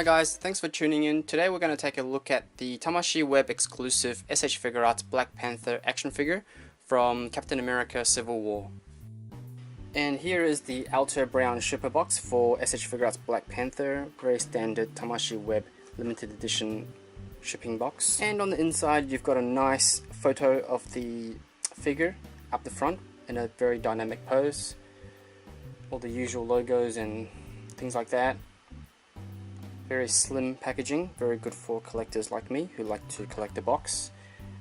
Hi guys, thanks for tuning in. Today we're going to take a look at the Tamashii Web exclusive S.H.Figuarts Black Panther action figure from Captain America Civil War. And here is the outer brown shipper box for S.H.Figuarts Black Panther, very standard Tamashii Web limited edition shipping box. And on the inside you've got a nice photo of the figure up the front in a very dynamic pose. All the usual logos and things like that. Very slim packaging, very good for collectors like me who like to collect the box,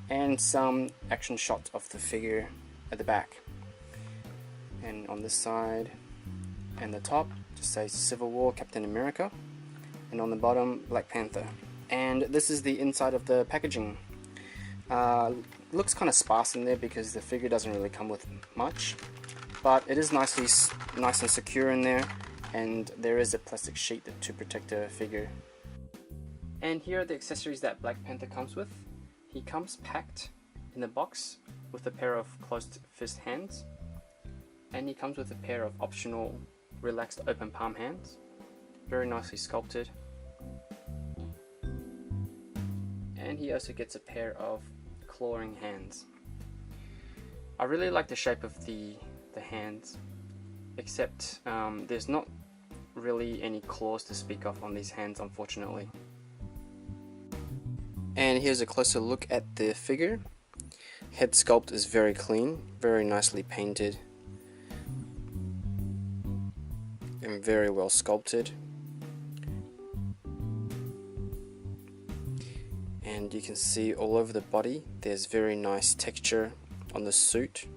and some action shots of the figure at the back. And on this side and the top just says Civil War Captain America, and on the bottom Black Panther. And this is the inside of the packaging. Looks kind of sparse in there because the figure doesn't really come with much, but it is nice and secure in there. And there is a plastic sheet to protect the figure. And here are the accessories that Black Panther comes with. He comes packed in the box with a pair of closed fist hands, and he comes with a pair of optional relaxed open palm hands, very nicely sculpted. And he also gets a pair of clawing hands. I really like the shape of the hands, except there's not really any claws to speak of on these hands, unfortunately. And here's a closer look at the figure. Head sculpt is very clean, very nicely painted, and very well sculpted. And you can see all over the body there's very nice texture on the suit,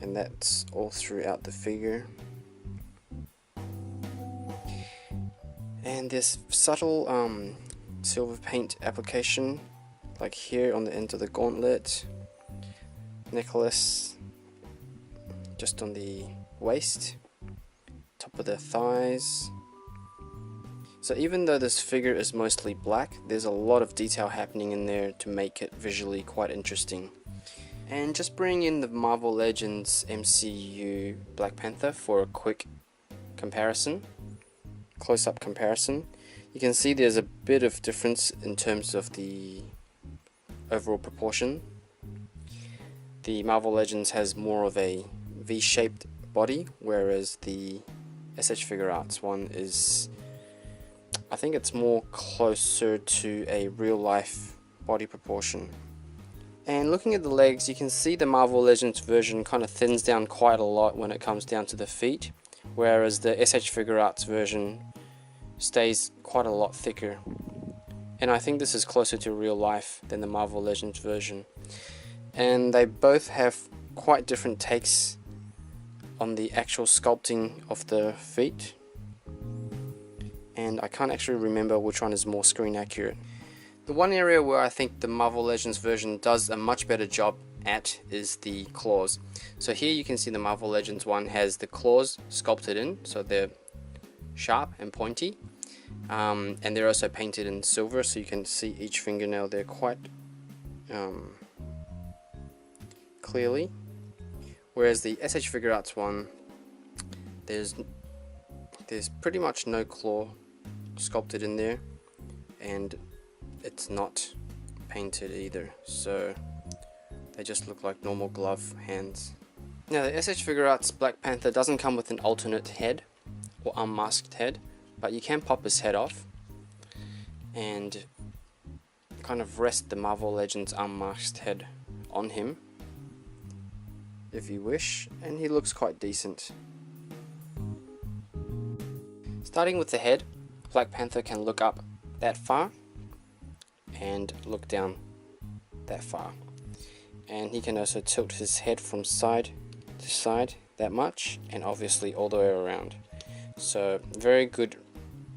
and that's all throughout the figure. And this subtle silver paint application, like here on the end of the gauntlet, necklace just on the waist, top of the thighs. So even though this figure is mostly black, there's a lot of detail happening in there to make it visually quite interesting. And just bring in the Marvel Legends MCU Black Panther for a quick comparison, close-up comparison. You can see there's a bit of difference in terms of the overall proportion. The Marvel Legends has more of a V-shaped body, whereas the S.H.Figuarts one is, I think it's more closer to a real-life body proportion. And looking at the legs, you can see the Marvel Legends version kind of thins down quite a lot when it comes down to the feet, whereas the S.H.Figuarts version stays quite a lot thicker. And I think this is closer to real life than the Marvel Legends version. And they both have quite different takes on the actual sculpting of the feet. And I can't actually remember which one is more screen accurate. The one area where I think the Marvel Legends version does a much better job at is the claws. So here you can see the Marvel Legends one has the claws sculpted in, so they're sharp and pointy, and they're also painted in silver, so you can see each fingernail there quite clearly. Whereas the S.H.Figuarts one, there's pretty much no claw sculpted in there, and it's not painted either, so they just look like normal glove hands. Now the S.H.Figuarts Black Panther doesn't come with an alternate head or unmasked head, but you can pop his head off and kind of rest the Marvel Legends unmasked head on him if you wish, and he looks quite decent. Starting with the head, Black Panther can look up that far and look down that far, and he can also tilt his head from side to side that much, and obviously all the way around. So very good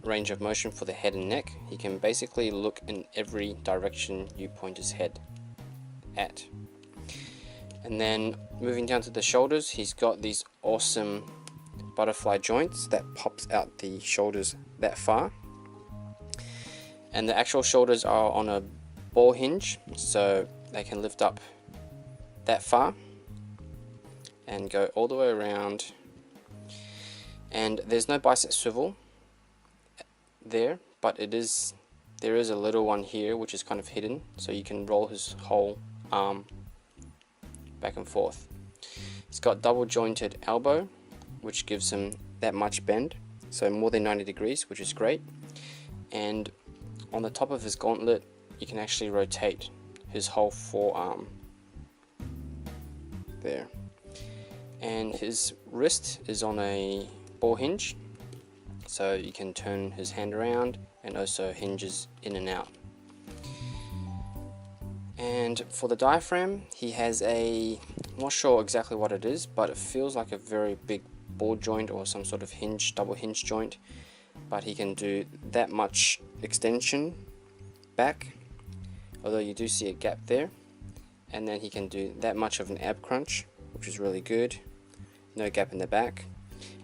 range of motion for the head and neck. He can basically look in every direction you point his head at. And then moving down to the shoulders, he's got these awesome butterfly joints that pops out the shoulders that far. And the actual shoulders are on a ball hinge, so they can lift up that far and go all the way around. And there's no bicep swivel. there, but there is a little one here which is kind of hidden, so you can roll his whole arm back and forth. He's got double jointed elbow, which gives him that much bend, so more than 90 degrees, which is great. And on the top of his gauntlet, you can actually rotate his whole forearm there. And his wrist is on a ball hinge, so you can turn his hand around, and also hinges in and out. And for the diaphragm, he has I'm not sure exactly what it is, but it feels like a very big ball joint or some sort of hinge, double hinge joint, but he can do that much extension back, although you do see a gap there, and then he can do that much of an ab crunch, which is really good, no gap in the back.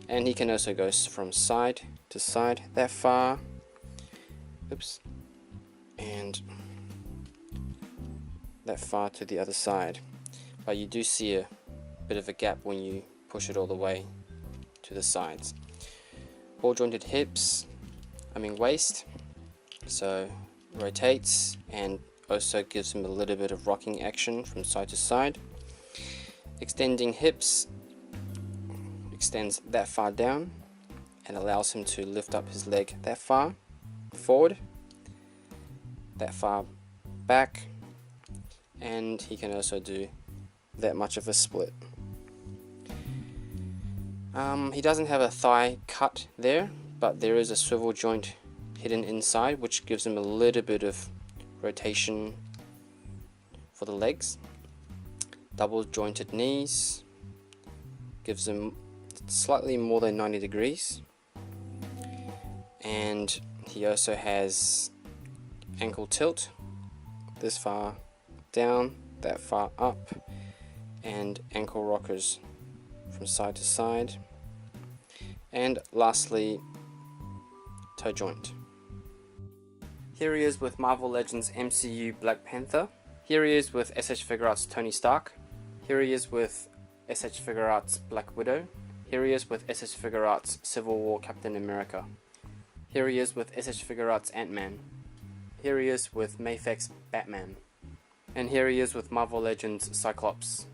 And he can also go from side to side that far, oops, and that far to the other side, but you do see a bit of a gap when you push it all the way to the sides. Ball jointed hips, waist, so rotates and also gives him a little bit of rocking action from side to side. Extending hips, extends that far down and allows him to lift up his leg that far forward, that far back, and he can also do that much of a split. He doesn't have a thigh cut there, but there is a swivel joint hidden inside, which gives him a little bit of rotation for the legs. Double jointed knees gives him slightly more than 90 degrees, and he also has ankle tilt, this far down, that far up, and ankle rockers from side to side, and lastly toe joint. Here he is with Marvel Legends MCU Black Panther. Here he is with S.H.Figuarts Tony Stark. Here he is with S.H.Figuarts Black Widow. Here he is with S.H.Figuarts Civil War Captain America. Here he is with S.H.Figuarts Ant-Man. Here he is with Mayfex's Batman. And here he is with Marvel Legends Cyclops.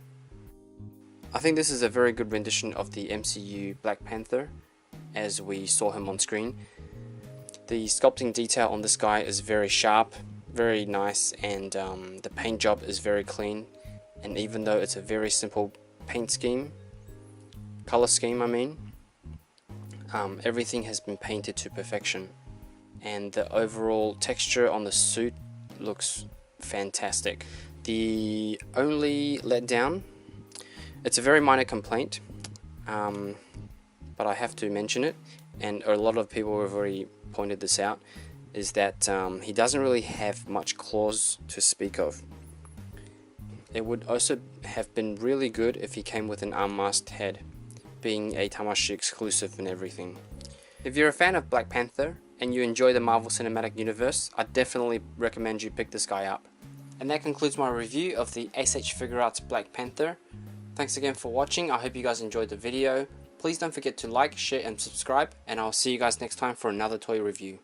I think this is a very good rendition of the MCU Black Panther as we saw him on screen. The sculpting detail on this guy is very sharp, very nice, and the paint job is very clean. And even though it's a very simple paint scheme, color scheme everything has been painted to perfection, and the overall texture on the suit looks fantastic. The only letdown, it's a very minor complaint, but I have to mention it, and a lot of people have already pointed this out, is that he doesn't really have much claws to speak of. It would also have been really good if he came with an arm-masked head, being a Tamashii exclusive and everything. If you're a fan of Black Panther and you enjoy the Marvel Cinematic Universe, I definitely recommend you pick this guy up. And that concludes my review of the S.H.Figuarts Black Panther. Thanks again for watching. I hope you guys enjoyed the video. Please don't forget to like, share and subscribe, and I'll see you guys next time for another toy review.